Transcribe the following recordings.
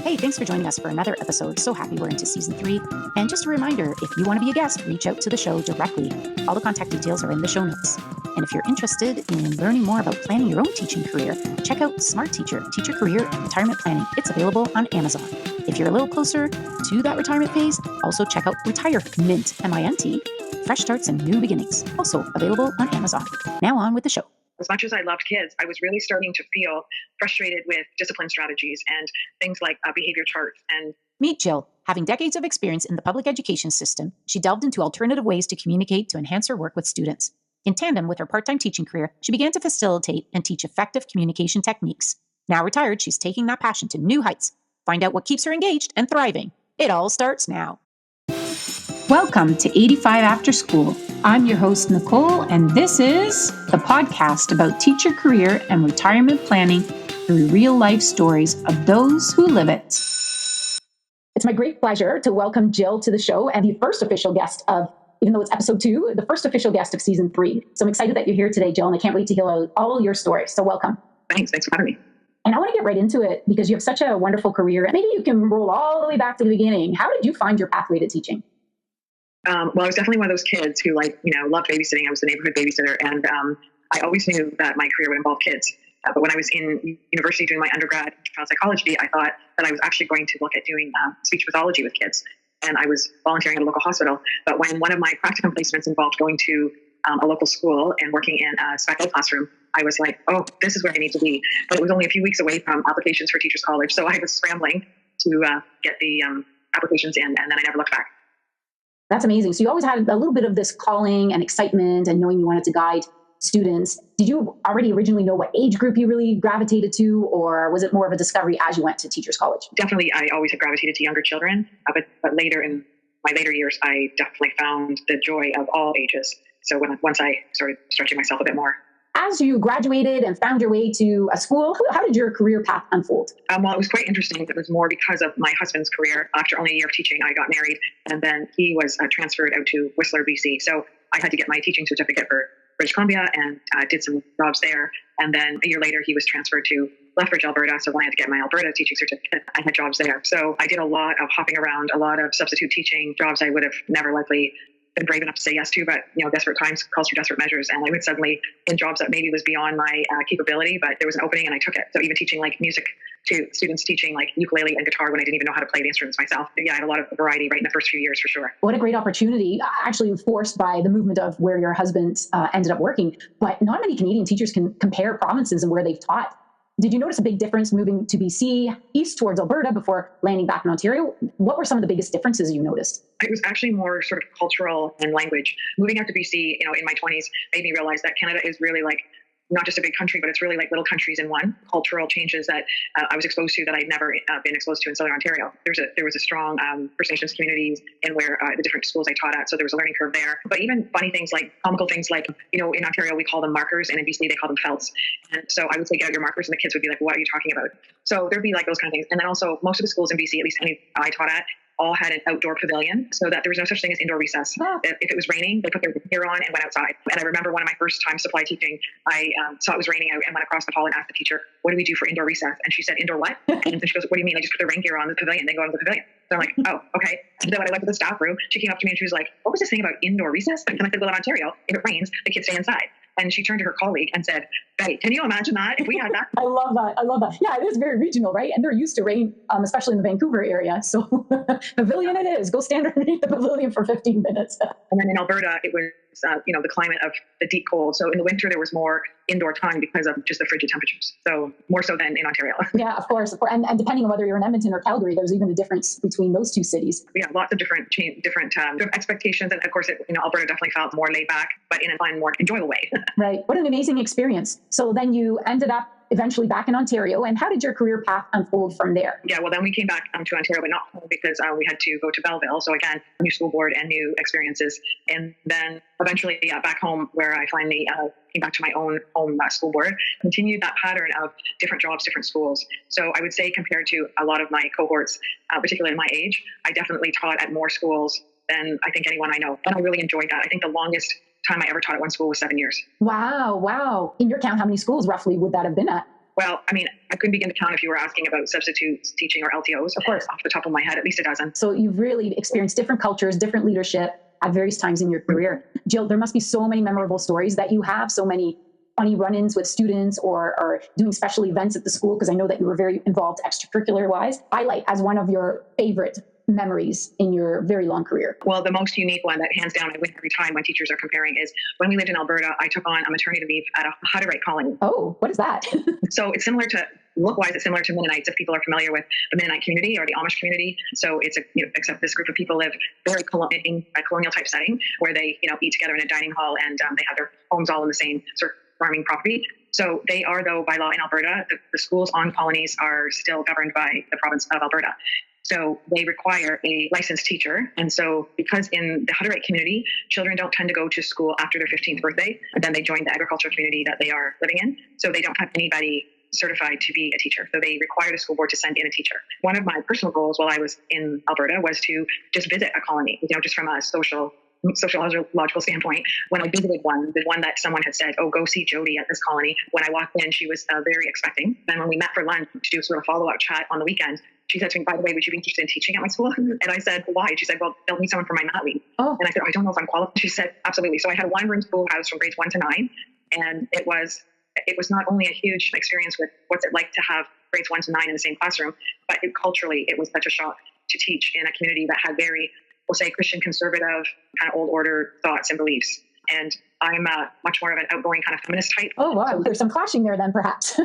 Hey, thanks for joining us for another episode. So happy we're into season 3. And just a reminder, if you want to be a guest, reach out to the show directly. All the contact details are in the show notes. And if you're interested in learning more about planning your own teaching career, check out Smart Teacher, Teacher Career and Retirement Planning. It's available on Amazon. If you're a little closer to that retirement phase, also check out Retirement, M-I-N-T, Fresh Starts and New Beginnings, also available on Amazon. Now on with the show. As much as I loved kids, I was really starting to feel frustrated with discipline strategies and things like behavior charts. And Meet Jill. Having decades of experience in the public education system, she delved into alternative ways to communicate to enhance her work with students. In tandem with her part-time teaching career, she began to facilitate and teach effective communication techniques. Now retired, she's taking that passion to new heights. Find out what keeps her engaged and thriving. It all starts now. Welcome to 85 After School. I'm your host, Nicole, and this is the podcast about teacher career and retirement planning through real-life stories of those who live it. It's my great pleasure to welcome Jill to the show and the first official guest of, even though it's episode 2, the first official guest of season 3. So I'm excited that you're here today, Jill, and I can't wait to hear all your stories. So welcome. Thanks for having me. And I want to get right into it because you have such a wonderful career. Maybe you can roll all the way back to the beginning. How did you find your pathway to teaching? Well, I was definitely one of those kids who loved babysitting. I was the neighborhood babysitter, and I always knew that my career would involve kids. But when I was in university doing my undergrad in child psychology, I thought that I was actually going to look at doing speech pathology with kids. And I was volunteering at a local hospital. But when one of my practicum placements involved going to a local school and working in a spec ed classroom, I was like, oh, this is where I need to be. But it was only a few weeks away from applications for Teachers College. So I was scrambling to get the applications in, and then I never looked back. That's amazing. So you always had a little bit of this calling and excitement and knowing you wanted to guide students. Did you already originally know what age group you really gravitated to, or was it more of a discovery as you went to Teachers College? Definitely, I always had gravitated to younger children, but later in my later years, I definitely found the joy of all ages. So once I started stretching myself a bit more. As you graduated and found your way to a school, how did your career path unfold? Well, it was quite interesting. It was more because of my husband's career. After only a year of teaching, I got married, and then he was transferred out to Whistler, BC. So I had to get my teaching certificate for British Columbia and did some jobs there. And then a year later, he was transferred to Lethbridge, Alberta. So when I had to get my Alberta teaching certificate, I had jobs there. So I did a lot of hopping around, a lot of substitute teaching, jobs I would have never likely been brave enough to say yes to, but desperate times calls for desperate measures. And I would suddenly, in jobs that maybe was beyond my capability, but there was an opening and I took it. So even teaching like music to students, teaching like ukulele and guitar when I didn't even know how to play the instruments myself. Yeah, I had a lot of variety right in the first few years for sure. What a great opportunity, actually forced by the movement of where your husband ended up working. But not many Canadian teachers can compare provinces and where they've taught. Did you notice a big difference moving to BC, east towards Alberta before landing back in Ontario? What were some of the biggest differences you noticed? It was actually more sort of cultural and language. Moving out to BC, in my 20s, made me realize that Canada is really like not just a big country, but it's really like little countries in one. Cultural changes that I was exposed to that I'd never been exposed to in Southern Ontario. There was a strong First Nations communities in where the different schools I taught at, so there was a learning curve there. But even funny things like comical things like, in Ontario we call them markers, and in BC they call them felts. And so I would say, get out your markers, and the kids would be like, what are you talking about? So there'd be like those kind of things. And then also most of the schools in BC, at least any I taught at, all had an outdoor pavilion so that there was no such thing as indoor recess. If it was raining, they put their gear on and went outside. And I remember one of my first time supply teaching, I saw it was raining out and went across the hall and asked the teacher, what do we do for indoor recess? And she said, indoor what? And she goes, what do you mean? I just put the rain gear on the pavilion, then go into the pavilion. So I'm like, oh, okay. And then when I went to the staff room, she came up to me and she was like, what was this thing about indoor recess? And I said, well, in Ontario, if it rains, the kids stay inside. And she turned to her colleague and said, Betty, can you imagine that if we had that? I love that. Yeah, it is very regional, right? And they're used to rain, especially in the Vancouver area. So pavilion it is. Go stand underneath the pavilion for 15 minutes. And then in Alberta, it was, the climate of the deep cold. So in the winter, there was more indoor time because of just the frigid temperatures. So more so than in Ontario. Yeah, of course. And depending on whether you're in Edmonton or Calgary, there's even a difference between those two cities. Yeah, lots of different expectations. And of course, Alberta definitely felt more laid back, but in a fun, more enjoyable way. Right. What an amazing experience. So then you ended up eventually back in Ontario. And how did your career path unfold from there? Yeah, well, then we came back to Ontario, but not home because we had to go to Belleville. So again, new school board and new experiences. And then eventually back home where I finally came back to my own home school board, continued that pattern of different jobs, different schools. So I would say compared to a lot of my cohorts, particularly my age, I definitely taught at more schools than I think anyone I know. And I really enjoyed that. I think the longest time I ever taught at one school was 7 years. Wow. In your count, how many schools roughly would that have been at? Well, I mean, I couldn't begin to count if you were asking about substitute teaching or LTOs. Of course. Off the top of my head, at least a dozen. So you've really experienced different cultures, different leadership at various times in your career. Jill, there must be so many memorable stories that you have, so many funny run-ins with students or doing special events at the school, because I know that you were very involved extracurricular-wise. Highlight as one of your favorite memories in your very long career. Well, the most unique one that hands down I win every time when teachers are comparing is when we lived in Alberta, I took on a maternity leave at a Hutterite colony. Oh, what is that? So it's similar to, look-wise, it's similar to Mennonites, if people are familiar with the Mennonite community or the Amish community. So it's except this group of people live very in a colonial type setting where they, eat together in a dining hall, and they have their homes all in the same sort of farming property. So they are, though, by law in Alberta, the schools on colonies are still governed by the province of Alberta. So they require a licensed teacher. And so because in the Hutterite community, children don't tend to go to school after their 15th birthday, and then they join the agricultural community that they are living in. So they don't have anybody certified to be a teacher. So they require the school board to send in a teacher. One of my personal goals while I was in Alberta was to just visit a colony, just from a sociological standpoint. When I visited one, the one that someone had said, oh, go see Jody at this colony. When I walked in, she was very expecting. Then when we met for lunch to do sort of follow-up chat on the weekend, she said to me, by the way, would you be interested in teaching at my school? And I said, why? She said, well, they'll need someone for my mat leave. Oh. And I said, I don't know if I'm qualified. She said, absolutely. So I had a one-room schoolhouse from grades 1 to 9. And it was not only a huge experience with what's it like to have grades 1 to 9 in the same classroom, but culturally, it was such a shock to teach in a community that had very, we'll say, Christian conservative, kind of old order thoughts and beliefs. And I'm much more of an outgoing kind of feminist type. Oh, wow. So there's some clashing there then, perhaps.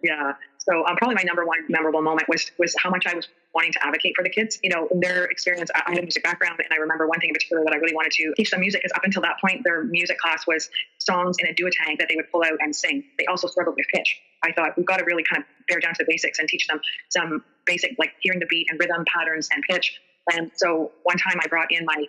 Yeah. So probably my number one memorable moment was how much I was wanting to advocate for the kids. In their experience, I had a music background, and I remember one thing in particular that I really wanted to teach them music, because up until that point, their music class was songs in a duotang that they would pull out and sing. They also struggled with pitch. I thought we've got to really kind of bear down to the basics and teach them some basic, like hearing the beat and rhythm patterns and pitch. And so one time I brought in my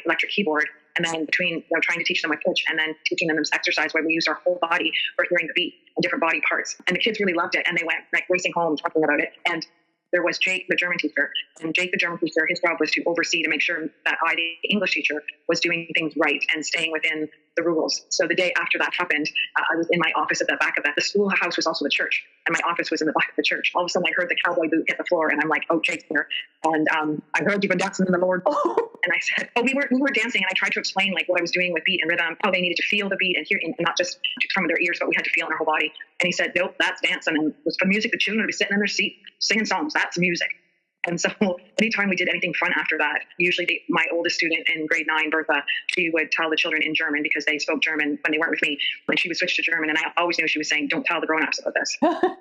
electric keyboard, and then between trying to teach them with pitch and then teaching them this exercise where we used our whole body for hearing the beat and different body parts. And the kids really loved it, and they went like racing home talking about it. And there was Jake, the German teacher. And Jake, the German teacher, his job was to oversee, to make sure that I, the English teacher, was doing things right and staying within the rules. So the day after that happened, I was in my office at the back of that. The schoolhouse was also the church, and my office was in the back of the church. All of a sudden, I heard the cowboy boot hit the floor, and I'm like, oh, Jake's here. And I heard you've been dancing in the Lord. And I said, oh, we were dancing, and I tried to explain like what I was doing with beat and rhythm, how they needed to feel the beat and hear, and not just from their ears, but we had to feel in our whole body. And he said, nope, that's dancing. And it was for music. The children would be sitting in their seat singing songs. That's music. And so anytime we did anything fun after that, usually my oldest student in grade 9, Bertha, she would tell the children in German, because they spoke German when they weren't with me. When she would switch to German, and I always knew she was saying, don't tell the grown-ups about this.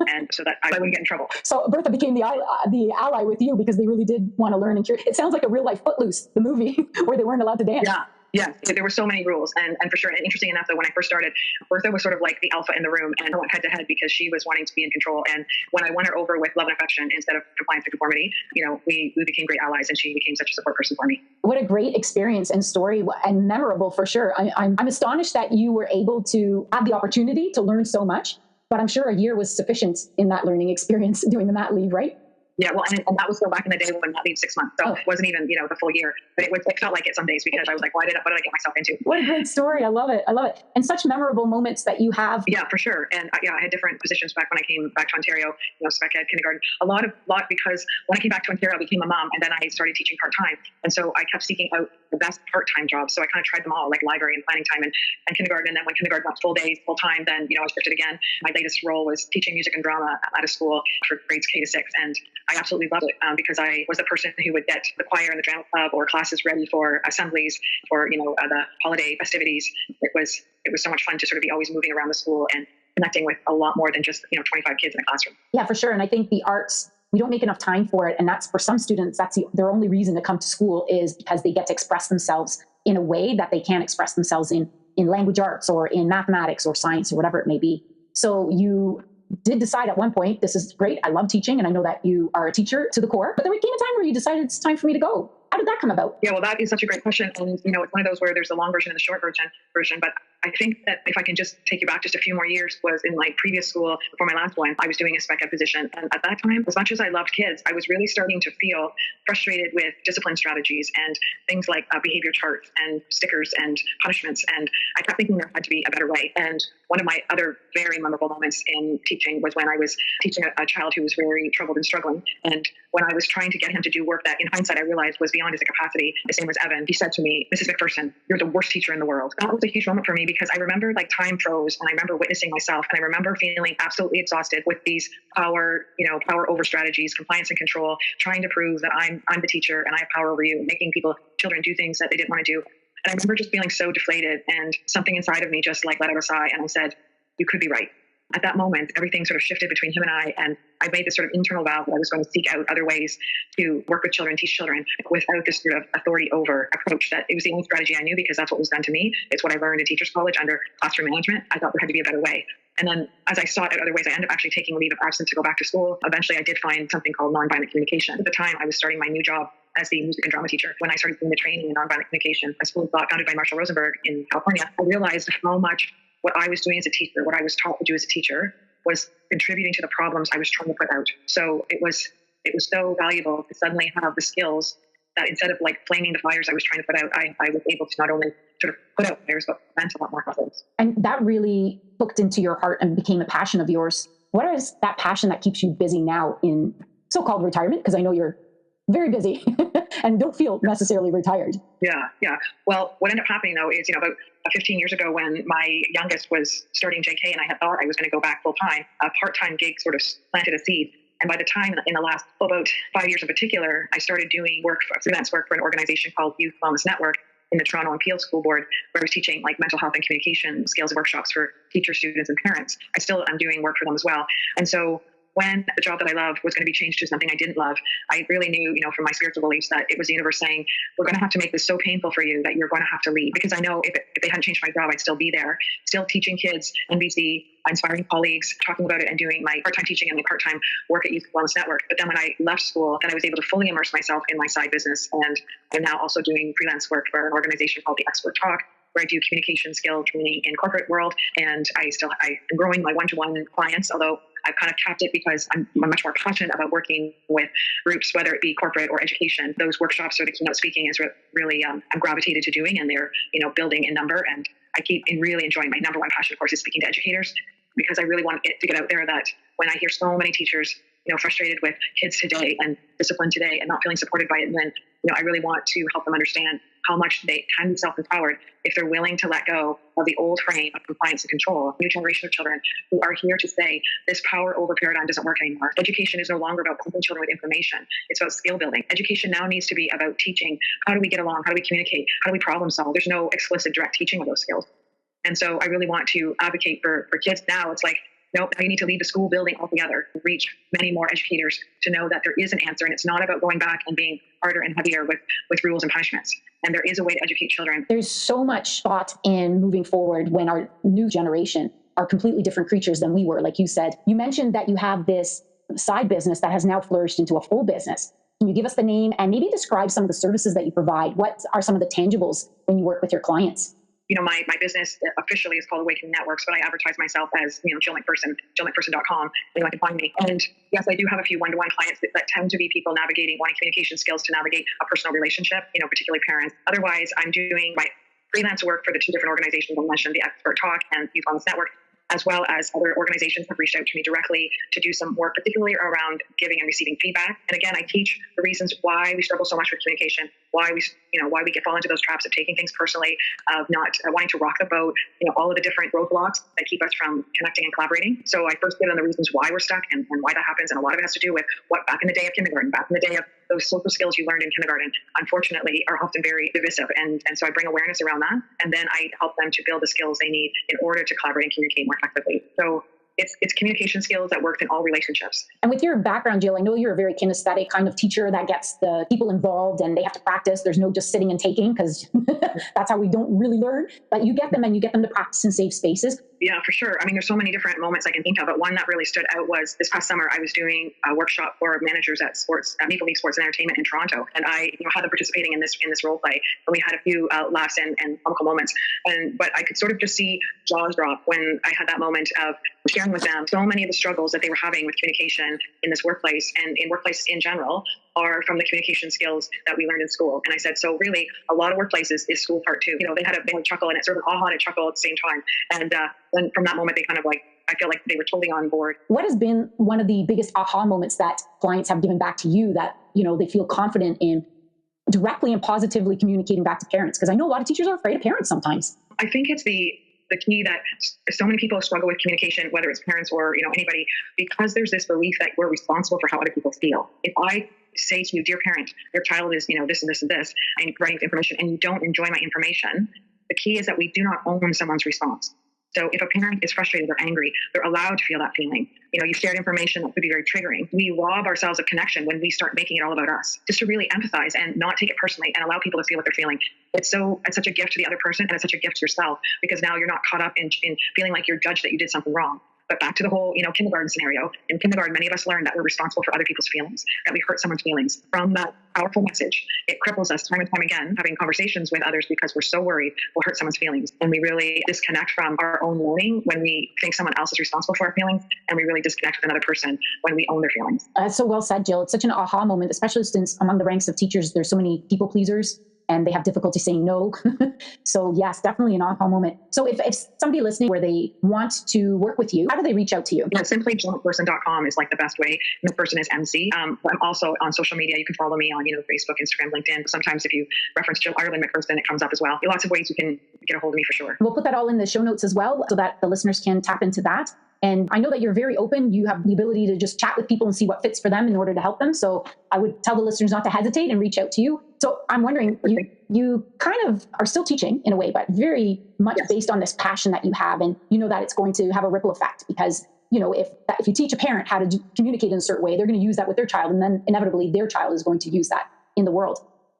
And so that I wouldn't get in trouble. So Bertha became the ally with you, because they really did want to learn and cure. It sounds like a real life Footloose, the movie, where they weren't allowed to dance. Yeah, there were so many rules, and for sure. And interesting enough, though, when I first started, Bertha was sort of like the alpha in the room, and I went head to head because she was wanting to be in control. And when I won her over with love and affection instead of compliance and conformity, we became great allies, and she became such a support person for me. What a great experience and story, and memorable for sure. I'm astonished that you were able to have the opportunity to learn so much, but I'm sure a year was sufficient in that learning experience doing the mat leave, right? Yeah, well, and that was still back in the day when mat leave 6 months, so it wasn't even the full year, but it felt like it some days, because I was like, what did I get myself into? What a great story! I love it, and such memorable moments that you have. Yeah, for sure. And I had different positions back when I came back to Ontario. Spec ed, kindergarten, a lot because when I came back to Ontario, I became a mom, and then I started teaching part time, and so I kept seeking out the best part time jobs. So I kind of tried them all, like library and planning time and kindergarten. And then when kindergarten went full days, full time, then I shifted again. My latest role was teaching music and drama at a school for grades K to 6, and I absolutely loved it. Because I was the person who would get the choir and the drama club or classes ready for assemblies, for the holiday festivities. It was so much fun to sort of be always moving around the school and connecting with a lot more than just 25 kids in a classroom. Yeah, for sure. And I think the arts, we don't make enough time for it, and that's for some students. That's their only reason to come to school, is because they get to express themselves in a way that they can't express themselves in language arts or in mathematics or science or whatever it may be. So you did decide at one point, this is great, I love teaching, and I know that you are a teacher to the core, but there came a time where you decided it's time for me to go. How did that come about? Yeah, well, that is such a great question. And, it's one of those where there's a long version and a short version, but I think that if I can just take you back just a few more years, was in my previous school before my last one, I was doing a spec ed position. And at that time, as much as I loved kids, I was really starting to feel frustrated with discipline strategies and things like behavior charts and stickers and punishments. And I kept thinking there had to be a better way. And one of my other very memorable moments in teaching was when I was teaching a child who was very troubled and struggling. And when I was trying to get him to do work that in hindsight I realized was beyond his capacity, the same was Evan, he said to me, "Mrs. McPherson, you're the worst teacher in the world." That was a huge moment for me because I remember like time froze, and I remember witnessing myself, and I remember feeling absolutely exhausted with these power over strategies, compliance and control, trying to prove that I'm the teacher and I have power over you, making children do things that they didn't want to do. And I remember just feeling so deflated, and something inside of me just like let out a sigh, and I said, "You could be right." At that moment, everything sort of shifted between him and I made this sort of internal vow that I was going to seek out other ways to work with children, teach children without this sort of authority over approach. That it was the only strategy I knew because that's what was done to me. It's what I learned in teachers college under classroom management. I thought there had to be a better way. And then as I sought out other ways, I ended up actually taking a leave of absence to go back to school. Eventually, I did find something called nonviolent communication. At the time, I was starting my new job as the music and drama teacher. When I started doing the training in nonviolent communication, a school founded by Marshall Rosenberg in California, I realized how much what I was doing as a teacher, what I was taught to do as a teacher, was contributing to the problems I was trying to put out. So it was so valuable to suddenly have the skills that instead of like flaming the fires I was trying to put out, I was able to not only sort of put out fires, but prevent a lot more problems. And that really hooked into your heart and became a passion of yours. What is that passion that keeps you busy now in so-called retirement? Because I know you're very busy and don't feel necessarily retired. Yeah. Well, what ended up happening though is, about 15 years ago when my youngest was starting JK and I had thought I was going to go back full time, a part-time gig sort of planted a seed. And by the time in the last about 5 years in particular, I started doing freelance work for an organization called Youth Wellness Network in the Toronto and Peel School Board, where I was teaching like mental health and communication skills workshops for teachers, students, and parents. I still am doing work for them as well. And so when the job that I loved was going to be changed to something I didn't love, I really knew, from my spiritual beliefs that it was the universe saying, we're going to have to make this so painful for you that you're going to have to leave. Because I know if they hadn't changed my job, I'd still be there, still teaching kids, NBC, inspiring colleagues, talking about it and doing my part-time teaching and my part-time work at Youth Wellness Network. But then when I left school, then I was able to fully immerse myself in my side business. And I'm now also doing freelance work for an organization called the Expert Talk, where I do communication skill training in corporate world. And I'm growing my one-to-one clients, although I've kind of capped it because I'm much more passionate about working with groups, whether it be corporate or education. Those workshops or the keynote speaking is really I'm gravitated to doing, and they're building in number. And I keep really enjoying my number one passion, of course, is speaking to educators, because I really want it to get out there that when I hear so many teachers frustrated with kids today and discipline today and not feeling supported by it, and then I really want to help them understand how much they can be self-empowered if they're willing to let go of the old frame of compliance and control. New generation of children who are here to say this power over paradigm doesn't work anymore. Education is no longer about pumping children with information. It's about skill building. Education now needs to be about teaching. How do we get along? How do we communicate? How do we problem solve? There's no explicit direct teaching of those skills. And so I really want to advocate for kids now. It's like, nope, now you need to leave the school building altogether, reach many more educators to know that there is an answer. And it's not about going back and being harder and heavier with rules and punishments. And there is a way to educate children. There's so much thought in moving forward when our new generation are completely different creatures than we were, like you said. You mentioned that you have this side business that has now flourished into a full business. Can you give us the name and maybe describe some of the services that you provide? What are some of the tangibles when you work with your clients? My business officially is called Awakening Networks, but I advertise myself as, Jill McPherson, jillmcpherson.com. Anyone can find me. And yes, I do have a few one-to-one clients that tend to be people wanting communication skills to navigate a personal relationship, particularly parents. Otherwise, I'm doing my freelance work for the two different organizations I mentioned, the Expert Talk and Youth Wellness Network, as well as other organizations have reached out to me directly to do some work, particularly around giving and receiving feedback. And again, I teach the reasons why we struggle so much with communication, why we fall into those traps of taking things personally, of not wanting to rock the boat, all of the different roadblocks that keep us from connecting and collaborating. So I first give them the reasons why we're stuck and why that happens. And a lot of it has to do with what back in the day of kindergarten, back in the day of those social skills you learned in kindergarten, unfortunately, are often very divisive. And so I bring awareness around that. And then I help them to build the skills they need in order to collaborate and communicate more effectively. So it's communication skills that work in all relationships. And with your background, Jill, I know you're a very kinesthetic kind of teacher that gets the people involved and they have to practice. There's no just sitting and taking, because that's how we don't really learn. But you get them to practice in safe spaces. Yeah, for sure. I mean, there's so many different moments I can think of, but one that really stood out was this past summer. I was doing a workshop for managers at Maple Leaf Sports and Entertainment in Toronto, and I had them participating in this role play, and we had a few laughs and comical moments. But I could sort of just see jaws drop when I had that moment of sharing with them so many of the struggles that they were having with communication in this workplace and in workplaces in general are from the communication skills that we learned in school. And I said, so really, a lot of workplaces is school part two. They had a chuckle, and it's sort of an aha and a chuckle at the same time. And then from that moment, they kind of I feel like they were totally on board. What has been one of the biggest aha moments that clients have given back to you that, they feel confident in directly and positively communicating back to parents? Because I know a lot of teachers are afraid of parents sometimes. I think it's the key that so many people struggle with communication, whether it's parents or, anybody, because there's this belief that we're responsible for how other people feel. If I say to you, dear parent, your child is, this and this and this, and writing information, and you don't enjoy my information, the key is that we do not own someone's response. So if a parent is frustrated or angry, they're allowed to feel that feeling. You shared information that could be very triggering. We rob ourselves of connection when we start making it all about us, just to really empathize and not take it personally and allow people to feel what they're feeling. It's such a gift to the other person, and it's such a gift to yourself, because now you're not caught up in feeling like you're judged that you did something wrong. But back to the whole, kindergarten scenario. In kindergarten, many of us learn that we're responsible for other people's feelings, that we hurt someone's feelings. From that powerful message, it cripples us time and time again, having conversations with others because we're so worried we'll hurt someone's feelings. And we really disconnect from our own learning when we think someone else is responsible for our feelings, and we really disconnect with another person when we own their feelings. So well said, Jill. It's such an aha moment, especially since among the ranks of teachers, there's so many people pleasers, and they have difficulty saying no. So yes, definitely an aha moment. So if somebody listening where they want to work with you, how do they reach out to you? Simply JillMcPherson.com is the best way. McPherson is MC. But I'm also on social media. You can follow me on, Facebook, Instagram, LinkedIn. Sometimes if you reference Jill Ireland McPherson, it comes up as well. There are lots of ways you can get a hold of me for sure. We'll put that all in the show notes as well so that the listeners can tap into that. And I know that you're very open. You have the ability to just chat with people and see what fits for them in order to help them. So I would tell the listeners not to hesitate and reach out to you. So I'm wondering, you kind of are still teaching in a way, but very much based on this passion that you have. And you know that it's going to have a ripple effect because, if you teach a parent how to communicate in a certain way, they're going to use that with their child. And then inevitably their child is going to use that in the world.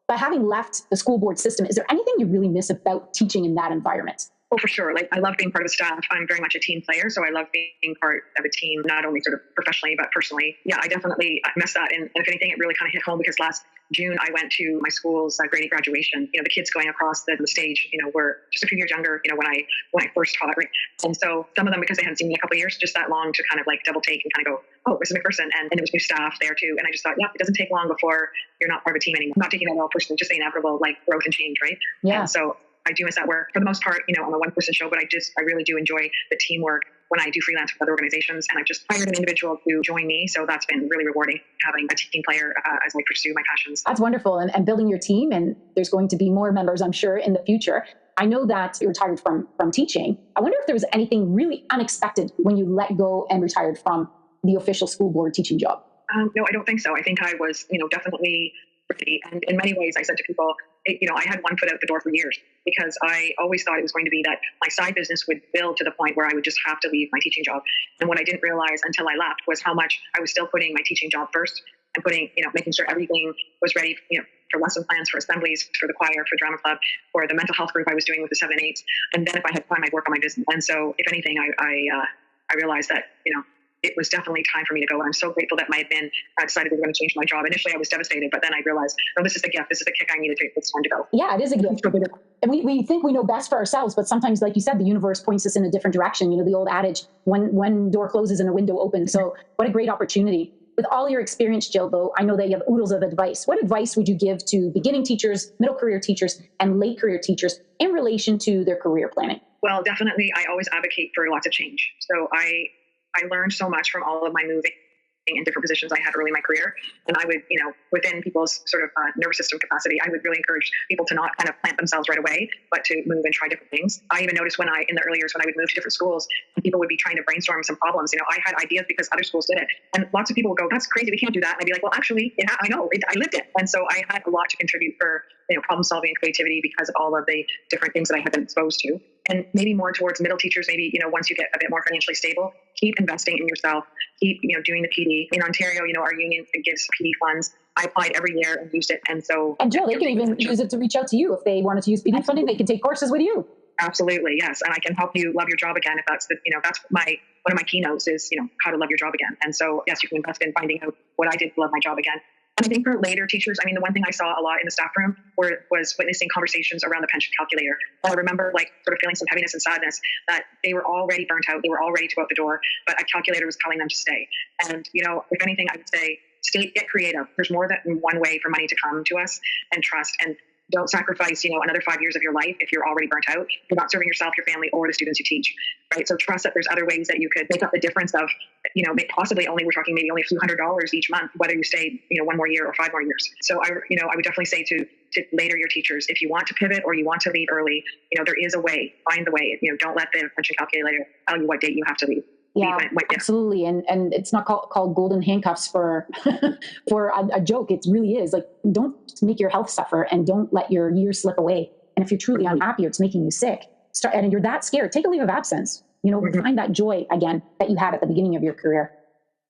But having left the school board system, is there anything you really miss about teaching in that environment? Oh, for sure. I love being part of the staff. I'm very much a team player. So I love being part of a team, not only sort of professionally, but personally. Yeah, I definitely miss that. And if anything, it really kind of hit home because last June, I went to my school's grade 8 graduation. The kids going across the stage, were just a few years younger, when I first taught. Right? And so some of them, because they hadn't seen me in a couple of years, just that long to kind of double take and kind of go, oh, this is McPherson. And it was new staff there too. And I just thought, it doesn't take long before you're not part of a team anymore. I'm not taking that all personally, just the inevitable growth and change, right? Yeah. And so I do miss that work for the most part, on a one-person show, but I really do enjoy the teamwork when I do freelance with other organizations. And I've just hired an individual to join me. So that's been really rewarding, having a team player as I pursue my passions. That's wonderful. And building your team, and there's going to be more members, I'm sure, in the future. I know that you retired from teaching. I wonder if there was anything really unexpected when you let go and retired from the official school board teaching job. No, I don't think so. I think I was, definitely ready. And in many ways, I said to people, I had one foot out the door for years because I always thought it was going to be that my side business would build to the point where I would just have to leave my teaching job. And what I didn't realize until I left was how much I was still putting my teaching job first and making sure everything was ready, for lesson plans, for assemblies, for the choir, for drama club, for the mental health group I was doing with the 7 and 8s. And then if I had time, I'd work on my business. And so if anything, I realized that, it was definitely time for me to go. And I'm so grateful that my admin decided they were going to change my job. Initially, I was devastated, but then I realized, no, this is the gift. This is the kick I needed to take. It's time to go. Yeah, it is a gift. And we think we know best for ourselves, but sometimes, like you said, the universe points us in a different direction. The old adage, one door closes and a window opens. So what a great opportunity. With all your experience, Jill, though, I know that you have oodles of advice. What advice would you give to beginning teachers, middle career teachers, and late career teachers in relation to their career planning? Well, definitely, I always advocate for lots of change. So I learned so much from all of my moving in different positions I had early in my career. And I would, within people's sort of nervous system capacity, I would really encourage people to not kind of plant themselves right away, but to move and try different things. I even noticed in the early years when I would move to different schools, and people would be trying to brainstorm some problems. I had ideas because other schools did it. And lots of people would go, that's crazy, we can't do that. And I'd be like, well, actually, I know, I lived it. And so I had a lot to contribute for problem solving and creativity because of all of the different things that I had been exposed to. And maybe more towards middle teachers, maybe, once you get a bit more financially stable, keep investing in yourself, keep, doing the PD. In Ontario, our union gives PD funds. I applied every year and used it. And so. And Jill, they can even use it to reach out to you. If they wanted to use PD funding, they can take courses with you. Absolutely, yes. And I can help you love your job again if that's that's one of my keynotes is, how to love your job again. And so, yes, you can invest in finding out what I did to love my job again. And I think for later teachers, I mean, the one thing I saw a lot in the staff room was witnessing conversations around the pension calculator. And I remember sort of feeling some heaviness and sadness that they were already burnt out. They were all ready to go out the door, but a calculator was telling them to stay. And, if anything, I would say, get creative. There's more than one way for money to come to us, and trust. And don't sacrifice, another 5 years of your life if you're already burnt out. You're not serving yourself, your family, or the students you teach, right? So trust that there's other ways that you could make up the difference of, possibly we're talking maybe only a few $100s each month, whether you stay, 1 more year or 5 more years. So I would definitely say to later your teachers, if you want to pivot or you want to leave early, there is a way. Find the way. Don't let the pension calculator tell you what date you have to leave. Yeah, absolutely. And it's not called golden handcuffs for for a joke. It really is. Like, don't make your health suffer and don't let your years slip away. And if you're truly unhappy or it's making you sick, and you're that scared, take a leave of absence. Find that joy again that you had at the beginning of your career.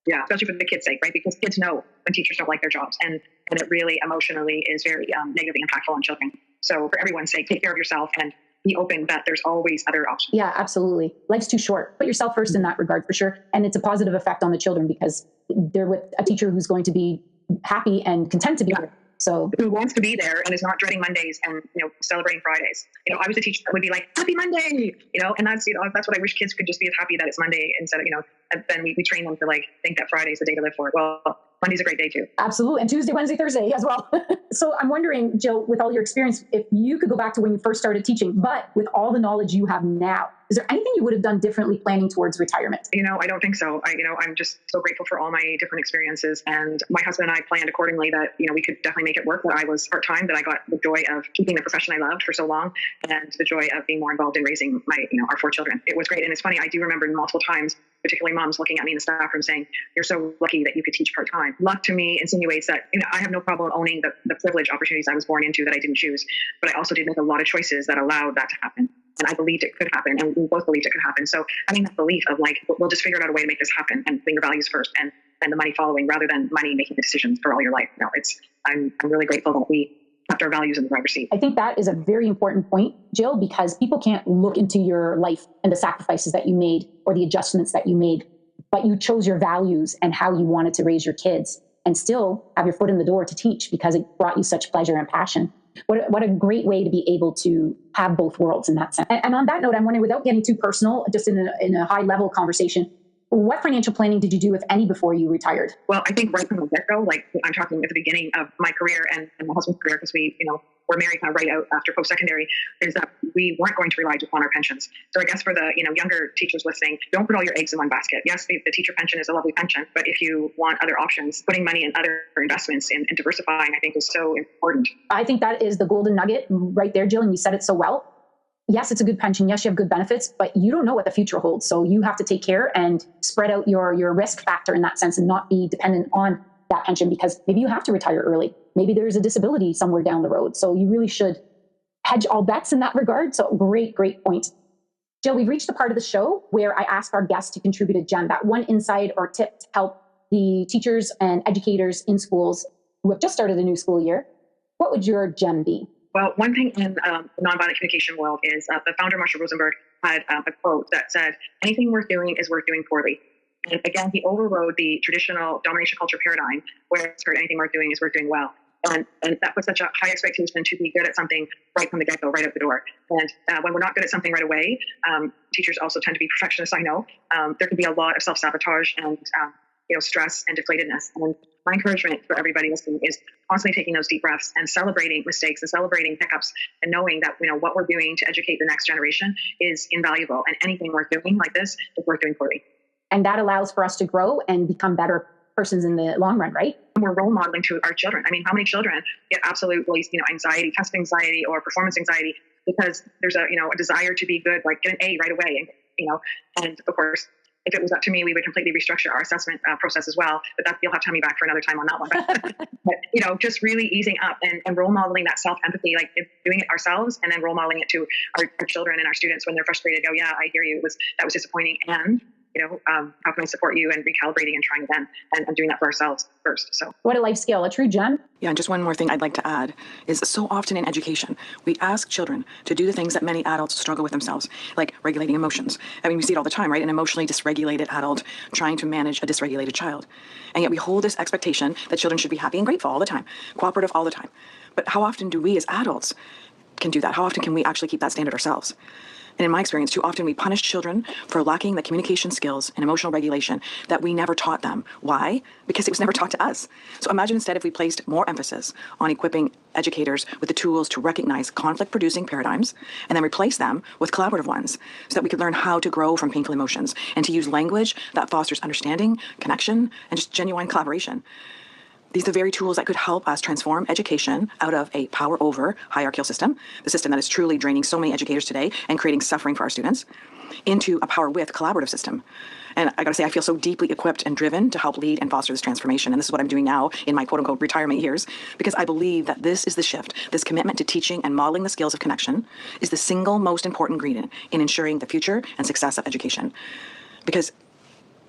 Yeah, especially for the kids' sake, right? Because kids know when teachers don't like their jobs, and it really emotionally is very negatively impactful on children. So for everyone's sake, take care of yourself and be open that there's always other options. Yeah, absolutely. Life's too short. Put yourself first in that regard, for sure. And it's a positive effect on the children because they're with a teacher who's going to be happy and content to be there. So who wants to be there and is not dreading Mondays and celebrating Fridays. I was a teacher that would be like, happy Monday, and that's what I wish kids could just be as happy that it's Monday instead of and then we train them to think that Friday is the day to live for. Well, Monday's a great day too. Absolutely. And Tuesday, Wednesday, Thursday as well. So I'm wondering, Jill, with all your experience, if you could go back to when you first started teaching, but with all the knowledge you have now, is there anything you would have done differently planning towards retirement? I don't think so. I'm just so grateful for all my different experiences. And my husband and I planned accordingly that, we could definitely make it work, that I was part-time, that I got the joy of keeping the profession I loved for so long and the joy of being more involved in raising our 4 children. It was great. And it's funny, I do remember multiple times, particularly moms looking at me in the staff room saying, you're so lucky that you could teach part-time. Luck to me insinuates that, I have no problem owning the privilege opportunities I was born into that I didn't choose. But I also did make a lot of choices that allowed that to happen. And I believed it could happen, and we both believed it could happen. So having that belief of we'll just figure out a way to make this happen, and putting your values first, and the money following, rather than money making the decisions for all your life. I'm really grateful that we kept our values in the driver's seat. I think that is a very important point, Jill, because people can't look into your life and the sacrifices that you made or the adjustments that you made, but you chose your values and how you wanted to raise your kids and still have your foot in the door to teach because it brought you such pleasure and passion. What a great way to be able to have both worlds in that sense. And on that note, I'm wondering, without getting too personal, just in a high level conversation, what financial planning did you do, if any, before you retired? Well, I think right from the get-go, I'm talking at the beginning of my career and my husband's career, because we, were married kind of right out after post-secondary, is that we weren't going to rely just on our pensions. So I guess for the, younger teachers listening, don't put all your eggs in one basket. Yes, the teacher pension is a lovely pension, but if you want other options, putting money in other investments and diversifying, I think, is so important. I think that is the golden nugget right there, Jill, and you said it so well. Yes, it's a good pension. Yes, you have good benefits, but you don't know what the future holds. So you have to take care and spread out your risk factor in that sense and not be dependent on that pension, because maybe you have to retire early. Maybe there's a disability somewhere down the road. So you really should hedge all bets in that regard. So great point. Jill, we've reached the part of the show where I ask our guests to contribute a gem, that one insight or tip to help the teachers and educators in schools who have just started a new school year. What would your gem be? Well, one thing in the nonviolent communication world is the founder, Marshall Rosenberg, had a quote that said, anything worth doing is worth doing poorly. And again, he overrode the traditional domination culture paradigm where anything worth doing is worth doing well. And that puts such a high expectation to be good at something right from the get-go, right out the door. And when we're not good at something right away, teachers also tend to be perfectionists, I know. There can be a lot of self-sabotage and stress and deflatedness. And my encouragement for everybody listening is constantly taking those deep breaths and celebrating mistakes and celebrating hiccups and knowing that what we're doing to educate the next generation is invaluable, and anything worth doing like this is worth doing poorly. And that allows for us to grow and become better persons in the long run, right? We're role modeling to our children. I mean, how many children get absolutely, anxiety, test anxiety or performance anxiety because there's a desire to be good, like get an A right away, and of course, if it was up to me, we would completely restructure our assessment process as well. But that you'll have to have me back for another time on that one. But just really easing up and role modeling that self-empathy, doing it ourselves and then role modeling it to our children and our students when they're frustrated. Go, yeah, I hear you. That was disappointing, and how can I support you, and recalibrating and trying again and doing that for ourselves first. So What a life skill, a true gem. Yeah, and just one more thing I'd like to add is so often in education, we ask children to do the things that many adults struggle with themselves, like regulating emotions. I mean, we see it all the time, right? An emotionally dysregulated adult trying to manage a dysregulated child. And yet we hold this expectation that children should be happy and grateful all the time, cooperative all the time. But how often do we as adults can do that? How often can we actually keep that standard ourselves? And in my experience, too often we punish children for lacking the communication skills and emotional regulation that we never taught them. Why? Because it was never taught to us. So imagine instead if we placed more emphasis on equipping educators with the tools to recognize conflict-producing paradigms and then replace them with collaborative ones so that we could learn how to grow from painful emotions and to use language that fosters understanding, connection, and just genuine collaboration. These are the very tools that could help us transform education out of a power over hierarchical system, the system that is truly draining so many educators today and creating suffering for our students, into a power with collaborative system. And I gotta say, I feel so deeply equipped and driven to help lead and foster this transformation. And this is what I'm doing now in my quote unquote retirement years, because I believe that this is the shift. This commitment to teaching and modeling the skills of connection is the single most important ingredient in ensuring the future and success of education. Because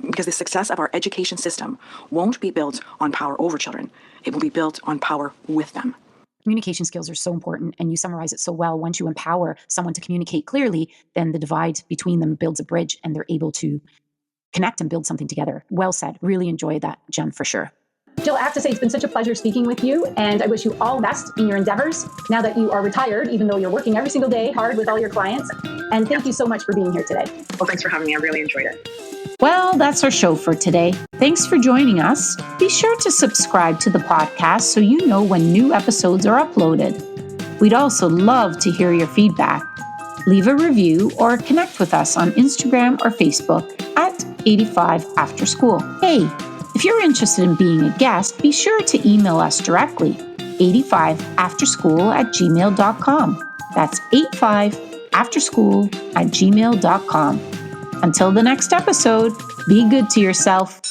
the success of our education system won't be built on power over children. It will be built on power with them. Communication skills are so important, and you summarize it so well. Once you empower someone to communicate clearly, then the divide between them builds a bridge and they're able to connect and build something together. Well said. Really enjoyed that, Jem, for sure. Jill, I have to say it's been such a pleasure speaking with you, and I wish you all the best in your endeavors now that you are retired, even though you're working every single day hard with all your clients. And thank you so much for being here today. Well, thanks for having me. I really enjoyed it. Well, that's our show for today. Thanks for joining us. Be sure to subscribe to the podcast so you know when new episodes are uploaded. We'd also love to hear your feedback. Leave a review or connect with us on Instagram or Facebook at 85 After School. Hey, if you're interested in being a guest, be sure to email us directly, 85afterschool@gmail.com. That's 85afterschool@gmail.com. Until the next episode, be good to yourself